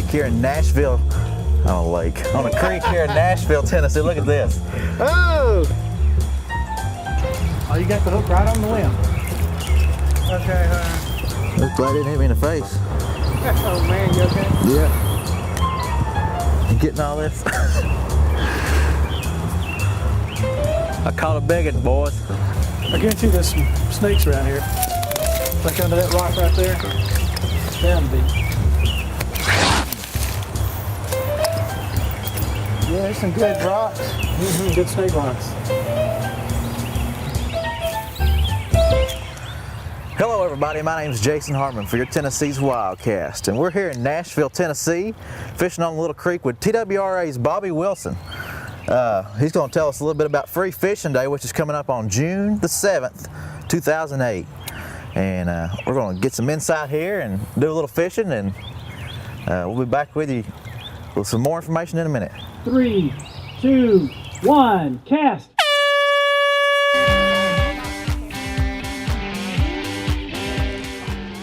lake here in Nashville. On a lake. On a creek here in Nashville, Tennessee. Look at this. Oh! Oh, you got the hook right on the limb. Okay, Looks like it didn't hit me in the face. Oh man, you okay? Yeah. You getting all this? I caught a big one, boys. I guarantee there's some snakes around here. Like under that rock right there. It's down deep. Yeah, there's some good rocks. Good snake rocks. Hello everybody, my name is Jason Hartman for your Tennessee's Wildcast, and we're here in Nashville, Tennessee, fishing on a little creek with TWRA's Bobby Wilson. He's going to tell us a little bit about Free Fishing Day, which is coming up on June the 7th, 2008. And we're going to get some insight here and do a little fishing, and we'll be back with you with some more information in a minute. 3, 2, 1, cast!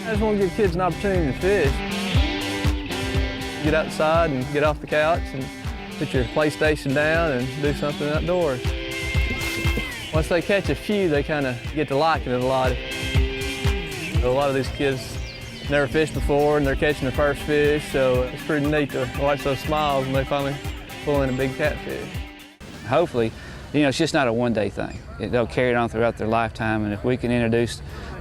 I just want to give kids an opportunity to fish. Get outside and get off the couch and put your PlayStation down and do something outdoors. Once they catch a few, they kind of get to liking it a lot. A lot of these kids never fished before and they're catching their first fish, so it's pretty neat to watch those smiles when they finally pull in a big catfish. Hopefully, it's just not a one-day thing. They'll carry it on throughout their lifetime, and if we can introduce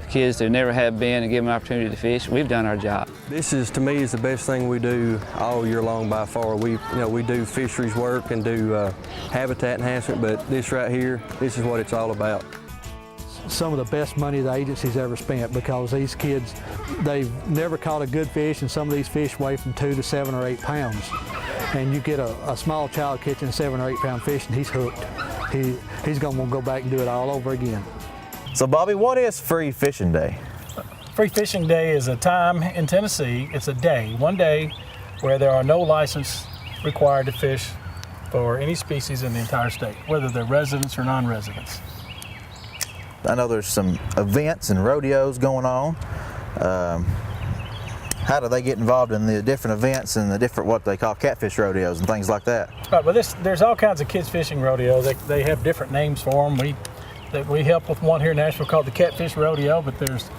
kids that never have been and give them an opportunity to fish, we've done our job. This is, to me, is the best thing we do all year long by far. We do fisheries work and do habitat enhancement, but this right here, this is what it's all about. Some of the best money the agency's ever spent, because these kids, they've never caught a good fish, and some of these fish weigh from 2 to 7 or 8 pounds. And you get a small child catching a 7 or 8 pound fish and he's hooked. He's going to want to go back and do it all over again. So Bobby, what is Free Fishing Day? Free Fishing Day is a time in Tennessee. It's a day, one day, where there are no license required to fish for any species in the entire state, whether they're residents or non-residents. I know there's some events and rodeos going on. How do they get involved in the different events and the different, what they call catfish rodeos and things like that? Right, well, there's all kinds of kids fishing rodeos. They have different names for them. We help with one here in Nashville called the Catfish Rodeo, but there's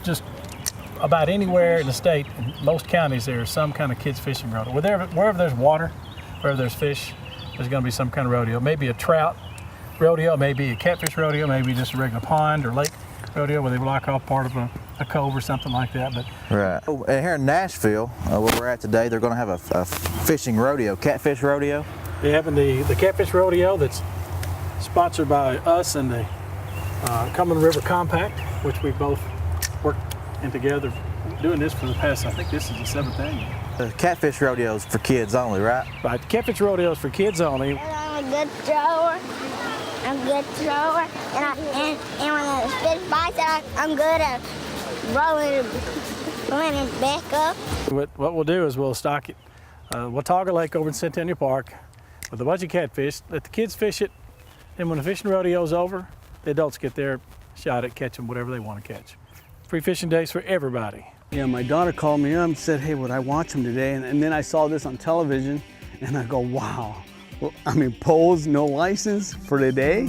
just about anywhere in the state, in most counties, there's some kind of kids fishing rodeo. Wherever there's water, wherever there's fish, there's going to be some kind of rodeo. Maybe a trout rodeo, maybe a catfish rodeo, maybe just a regular pond or lake rodeo where they block off part of a cove or something like that. But right. And here in Nashville, where we're at today, they're going to have a fishing rodeo, catfish rodeo. They're having the catfish rodeo that's sponsored by us and the Cumberland River Compact, which we both worked in together doing this for the past, I think this is the 7th annual. The catfish rodeo is for kids only, right? Right, the catfish rodeo is for kids only. I'm a good thrower. And when the fish bites, I'm good at rolling it back up. What we'll do is we'll stock it, Watauga Lake over in Centennial Park with a bunch of catfish, let the kids fish it, and when the fishing rodeo's over, the adults get their shot at catching whatever they want to catch. Free Fishing Days for everybody. Yeah, my daughter called me up and said, hey, would I watch them today? And then I saw this on television, and I go, wow. Well, poles, no license for the day?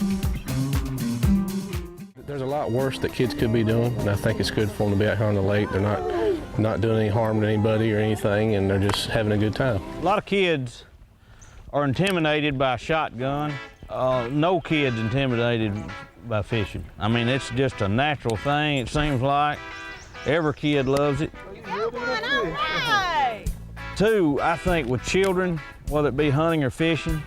There's a lot worse that kids could be doing, and I think it's good for them to be out here on the lake. They're not doing any harm to anybody or anything, and they're just having a good time. A lot of kids are intimidated by a shotgun. No kid's intimidated by fishing. It's just a natural thing, it seems like. Every kid loves it. Two, I think with children, whether it be hunting or fishing,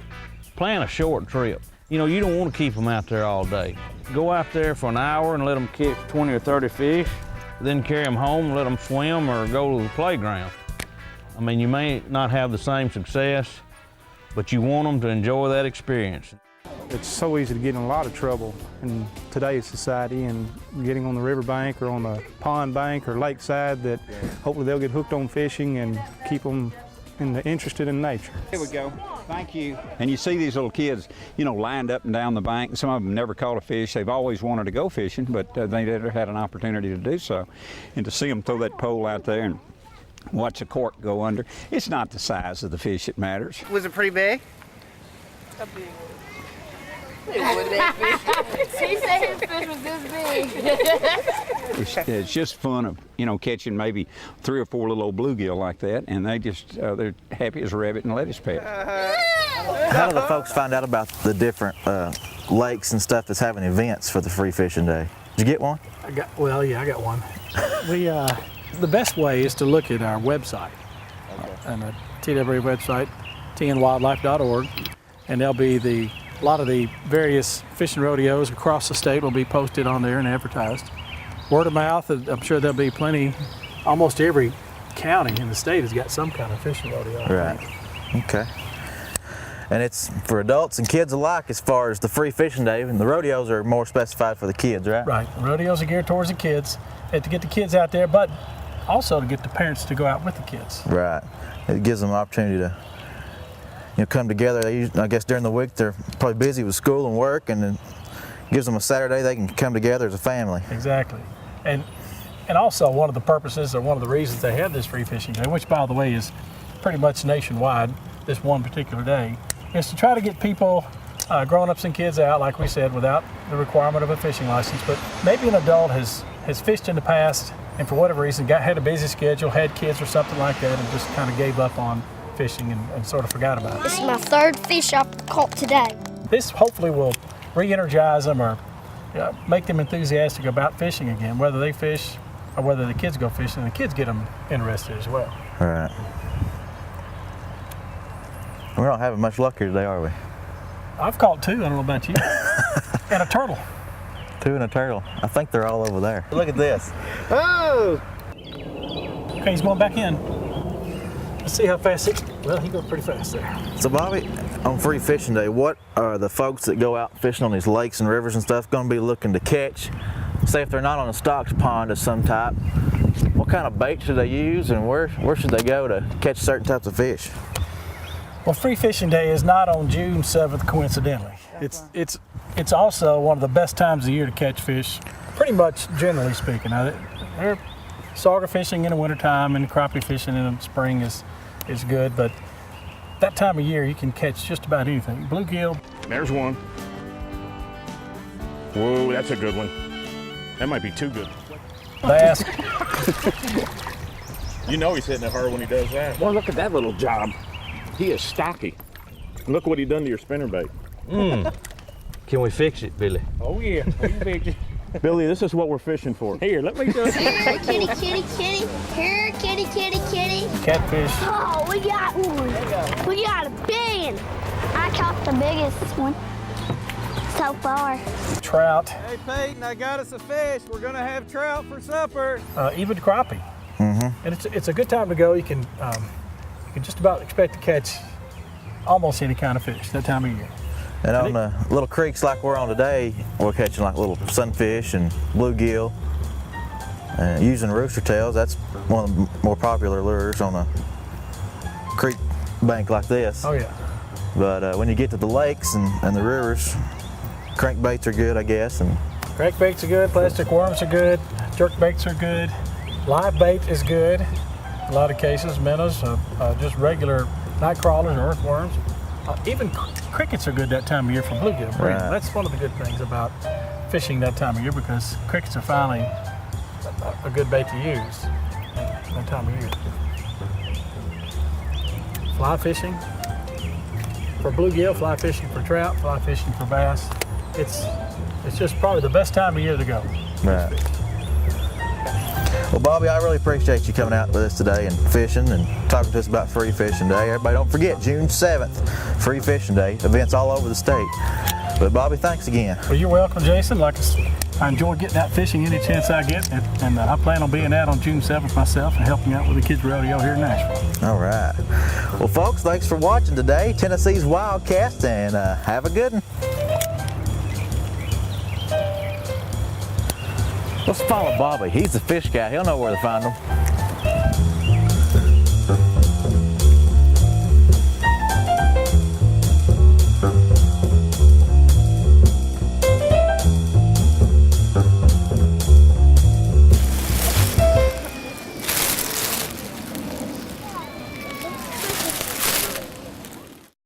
plan a short trip. You don't want to keep them out there all day. Go out there for an hour and let them catch 20 or 30 fish, then carry them home and let them swim or go to the playground. You may not have the same success, but you want them to enjoy that experience. It's so easy to get in a lot of trouble in today's society, and getting on the riverbank or on the pond bank or lakeside, that hopefully they'll get hooked on fishing and keep them interested in nature. Here we go. Thank you. And you see these little kids, lined up and down the bank. Some of them never caught a fish. They've always wanted to go fishing, but they never had an opportunity to do so. And to see them throw that pole out there and watch a cork go under. It's not the size of the fish that matters. Was it pretty big? A big one. She said his fish was this big. It's just fun of, you know, catching maybe 3 or 4 little old bluegill like that, and they just, they're happy as a rabbit in a lettuce patch. How do the folks find out about the different lakes and stuff that's having events for the free fishing day? Did you get one? I got one. The best way is to look at our website, and the TWRA website, tnwildlife.org, and there'll be a lot of the various fishing rodeos across the state will be posted on there and advertised. Word of mouth, I'm sure there'll be plenty. Almost every county in the state has got some kind of fishing rodeo. Right. Okay. And it's for adults and kids alike as far as the free fishing day, and the rodeos are more specified for the kids, right? Right. The rodeos are geared towards the kids, and to get the kids out there, but also to get the parents to go out with the kids. Right. It gives them an opportunity to, you know, come together. They usually, I guess during the week they're probably busy with school and work, and it gives them a Saturday they can come together as a family. Exactly. And also one of the purposes or one of the reasons they have this free fishing day, which by the way is pretty much nationwide, this one particular day, is to try to get people, grown-ups and kids out, like we said, without the requirement of a fishing license. But maybe an adult has fished in the past and for whatever reason had a busy schedule, had kids or something like that, and just kind of gave up on fishing and sort of forgot about it. This is my 3rd fish I've caught today. This hopefully will re-energize them or make them enthusiastic about fishing again, whether they fish or whether the kids go fishing, and the kids get them interested as well. All right. We're not having much luck here today, are we? I've caught 2, I don't know about you. And a turtle. 2 and a turtle. I think they're all over there. Look at this. Oh! Okay, he's going back in. Let's see how fast he goes pretty fast there. So Bobby, on free fishing day, what are the folks that go out fishing on these lakes and rivers and stuff going to be looking to catch? Say if they're not on a stocked pond of some type, what kind of bait should they use, and where should they go to catch certain types of fish? Well, free fishing day is not on June 7th, coincidentally. It's also one of the best times of the year to catch fish, pretty much generally speaking. Now, they're sauger fishing in the wintertime and crappie fishing in the spring is good, but that time of year you can catch just about anything. Bluegill. There's one. Whoa, that's a good one. That might be too good. Bass. You know he's hitting it hard when he does that. Well, look at that little job. He is stocky. Look what he done to your spinnerbait. Can we fix it, Billy? Oh yeah, we can fix it. Billy, this is what we're fishing for. Here, let me do it. Here, kitty, kitty, kitty. Here, kitty, kitty, kitty. Catfish. Oh, we got one. We got a big one. I caught the biggest one so far. Trout. Hey Peyton, I got us a fish. We're gonna have trout for supper. Even crappie. Mm-hmm. And it's a good time to go. You can just about expect to catch almost any kind of fish that time of year. And on the little creeks like we're on today, we're catching like little sunfish and bluegill. Using rooster tails, that's one of the more popular lures on a creek bank like this. Oh yeah. But when you get to the lakes and the rivers, crankbaits are good, I guess. And crankbaits are good, plastic worms are good, jerkbaits are good, live bait is good. In a lot of cases, minnows, just regular night crawlers or earthworms. Even crickets are good that time of year for bluegill breeding. Right. That's one of the good things about fishing that time of year, because crickets are finally a good bait to use that time of year. Fly fishing for bluegill, fly fishing for trout, fly fishing for bass. It's just probably the best time of year to go. right. Well, Bobby, I really appreciate you coming out with us today and fishing and talking to us about Free Fishing Day. Everybody, don't forget, June 7th, Free Fishing Day, events all over the state. But Bobby, thanks again. Well, you're welcome, Jason. I enjoy getting out fishing any chance I get, and I plan on being out on June 7th myself and helping out with the kids' rodeo here in Nashville. All right. Well, folks, thanks for watching today, Tennessee's Wildcast, and have a good one. Let's follow Bobby. He's the fish guy. He'll know where to find them.